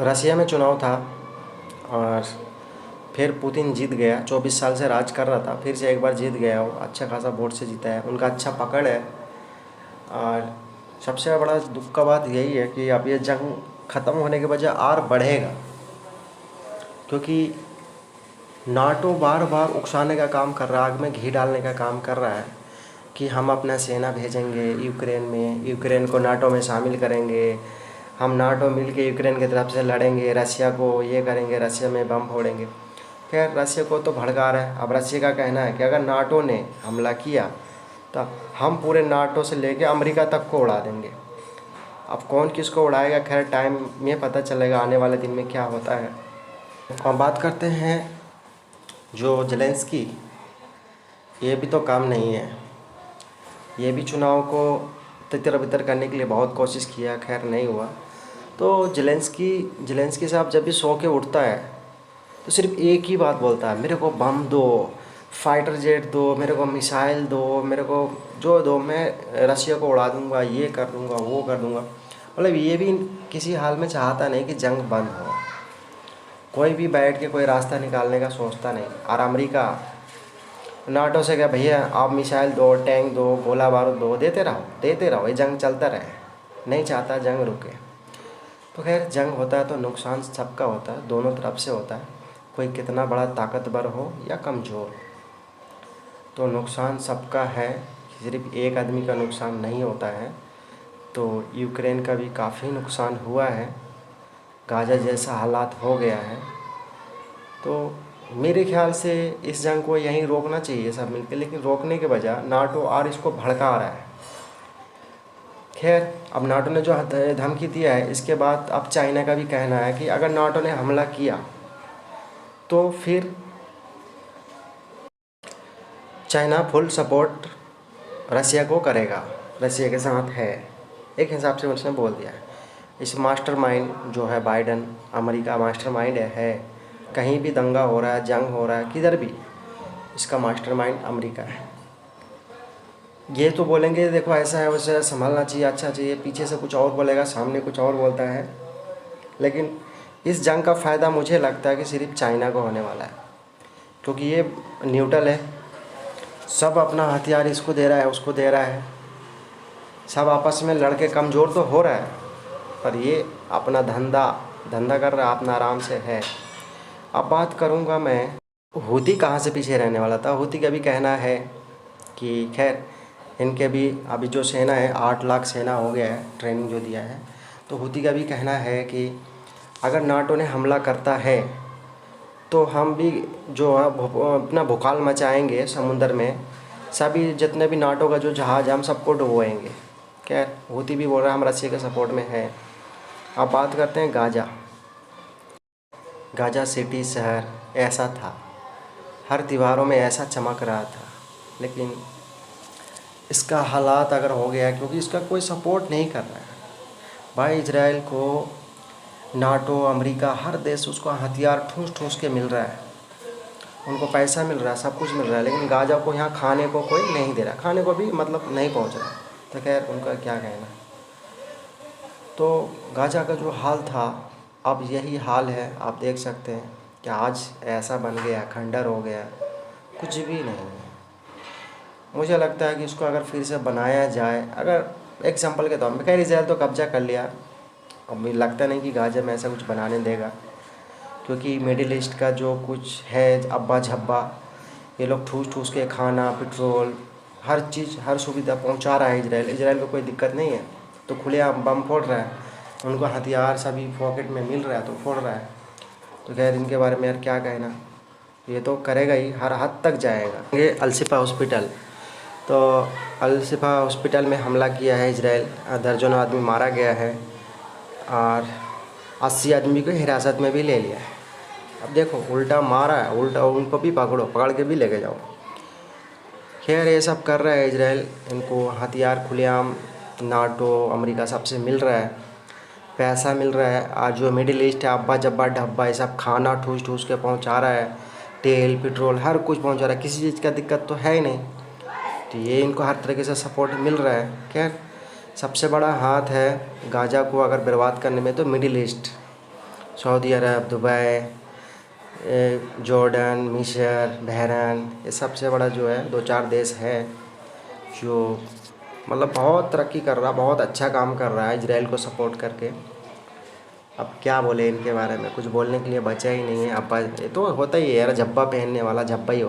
रसिया में चुनाव था और फिर पुतिन जीत गया। 24 साल से राज कर रहा था, फिर से एक बार जीत गया। वो अच्छा खासा वोट से जीता है, उनका अच्छा पकड़ है। और सबसे बड़ा दुख का बात यही है कि अब ये जंग ख़त्म होने के बजाय और बढ़ेगा, क्योंकि नाटो बार बार उकसाने का काम कर रहा है, आग में घी डालने का काम कर रहा है कि हम अपना सेना भेजेंगे यूक्रेन में, यूक्रेन को नाटो में शामिल करेंगे, हम नाटो मिल के यूक्रेन की तरफ से लड़ेंगे, रसिया को ये करेंगे, रसिया में बम फोड़ेंगे। खैर, रसिया को तो भड़का रहा है। अब रसिया का कहना है कि अगर नाटो ने हमला किया तो हम पूरे नाटो से लेके अमेरिका तक को उड़ा देंगे। अब कौन किसको उड़ाएगा, खैर टाइम में पता चलेगा, आने वाले दिन में क्या होता है। अब बात करते हैं जो ज़ेलेंस्की, ये भी तो काम नहीं है। ये भी चुनाव को तितर बितर करने के लिए बहुत कोशिश किया, खैर नहीं हुआ। तो ज़ेलेंस्की साहब जब भी सो के उठता है तो सिर्फ एक ही बात बोलता है, मेरे को बम दो, फाइटर जेट दो, मेरे को मिसाइल दो, मेरे को जो दो, मैं रसिया को उड़ा दूंगा, ये कर दूंगा, वो कर दूंगा। मतलब ये भी किसी हाल में चाहता नहीं कि जंग बंद हो। कोई भी बैठ के कोई रास्ता निकालने का सोचता नहीं। और अमेरिका नाटो से क्या, भैया आप मिसाइल दो, टैंक दो, गोला बारूद दो, देते रहो, ये जंग चलता रहे। नहीं चाहता जंग रुके। तो खैर, जंग होता है तो नुकसान सबका होता है, दोनों तरफ से होता है। कोई कितना बड़ा ताकतवर हो या कमज़ोर, तो नुकसान सबका है, सिर्फ एक आदमी का नुकसान नहीं होता है। तो यूक्रेन का भी काफ़ी नुकसान हुआ है, गाज़ा जैसा हालात हो गया है। तो मेरे ख्याल से इस जंग को यहीं रोकना चाहिए सब मिलकर, लेकिन रोकने के बजाय नाटो और इसको भड़का रहा है। खैर, अब नाटो ने जो धमकी दिया है, इसके बाद अब चाइना का भी कहना है कि अगर नाटो ने हमला किया तो फिर चाइना फुल सपोर्ट रसिया को करेगा, रसिया के साथ है, एक हिसाब से उसने बोल दिया है। इस मास्टरमाइंड जो है बाइडन, अमेरिका मास्टरमाइंड है। कहीं भी दंगा हो रहा है, जंग हो रहा है, किधर भी, इसका मास्टरमाइंड अमेरिका है। ये तो बोलेंगे देखो ऐसा है वैसा है, संभालना चाहिए, अच्छा चाहिए, पीछे से कुछ और बोलेगा, सामने कुछ और बोलता है। लेकिन इस जंग का फ़ायदा मुझे लगता है कि सिर्फ चाइना को होने वाला है, क्योंकि ये न्यूट्रल है। सब अपना हथियार इसको दे रहा है, उसको दे रहा है, सब आपस में लड़के कमज़ोर तो हो रहा है, पर ये अपना धंधा कर रहा है, अपना आराम से है। अब बात करूँगा मैं, हूती कहाँ से पीछे रहने वाला था। हूती का भी कहना है कि खैर, इनके भी अभी जो सेना है 8 लाख सेना हो गया है, ट्रेनिंग जो दिया है। तो हूती का भी कहना है कि अगर नाटो ने हमला करता है तो हम भी जो है अपना भूकाल मचाएंगे समुंदर में, सभी जितने भी नाटो का जो जहाज़ हम सबको डुबोएंगे। खैर, हूती भी बोल रहा है हम रसिया के सपोर्ट में है। अब बात करते हैं गाज़ा सिटी शहर ऐसा था, हर दीवारों में ऐसा चमक रहा था, लेकिन इसका हालात अगर हो गया, क्योंकि इसका कोई सपोर्ट नहीं कर रहा है भाई। इजराइल को नाटो, अमेरिका, हर देश उसको हथियार ठूस ठूस के मिल रहा है, उनको पैसा मिल रहा है, सब कुछ मिल रहा है, लेकिन गाज़ा को यहाँ खाने को कोई नहीं दे रहा, खाने को भी मतलब नहीं पहुँच रहा। तो खैर, उनका क्या कहना। तो गाज़ा का जो हाल था, अब यही हाल है। आप देख सकते हैं कि आज ऐसा बन गया, खंडर हो गया, कुछ भी नहीं है। मुझे लगता है कि इसको अगर फिर से बनाया जाए, अगर एग्जांपल के तौर पर, खैर इजराइल तो कब्जा कर लिया, अब मुझे लगता नहीं कि गाज़ा में ऐसा कुछ बनाने देगा, क्योंकि मिडिल ईस्ट का जो कुछ है अब्बा झब्बा, ये लोग ठूस ठूस के खाना, पेट्रोल, हर चीज़, हर सुविधा पहुंचा रहा है इजराइल को कोई दिक्कत नहीं है। तो खुलेआम बम फोड़ रहा है, उनको हथियार सभी पॉकेट में मिल रहा है तो फोड़ रहा है। तो खैर, इनके बारे में यार क्या कहना, ये तो करेगा ही, हर हद तक जाएगा। ये अल-शिफा हॉस्पिटल, तो अल-शिफा हॉस्पिटल में हमला किया है इजराइल, दर्जनों आदमी मारा गया है और 80 आदमी को हिरासत में भी ले लिया है। अब देखो, उल्टा मारा है, उल्टा उनको भी पकड़ के भी लेके जाओ। खैर, ये सब कर रहा है इजराइल, इनको हथियार खुलेआम नाटो, अमेरिका सबसे मिल रहा है, पैसा मिल रहा है। आज जो मिडिल ईस्ट है, अब्बा जब्बा ढब्बा, ये सब खाना ठूस ठूस के पहुंचा रहा है, तेल पेट्रोल हर कुछ पहुंचा रहा है, किसी चीज़ का दिक्कत तो है ही नहीं। तो ये इनको हर तरीके से सपोर्ट मिल रहा है। खैर, सबसे बड़ा हाथ है गाज़ा को अगर बर्बाद करने में तो मिडिल ईस्ट, सऊदी अरब, दुबई, जॉर्डन, मिस्र, बहरीन, ये सबसे बड़ा जो है 2-4 देश है जो मतलब बहुत तरक्की कर रहा, बहुत अच्छा काम कर रहा है इजराइल को सपोर्ट करके। अब क्या बोले इनके बारे में, कुछ बोलने के लिए बचा ही नहीं है। अब ये तो होता ही है यार, झब्बा पहनने वाला झब्बा ही होता है।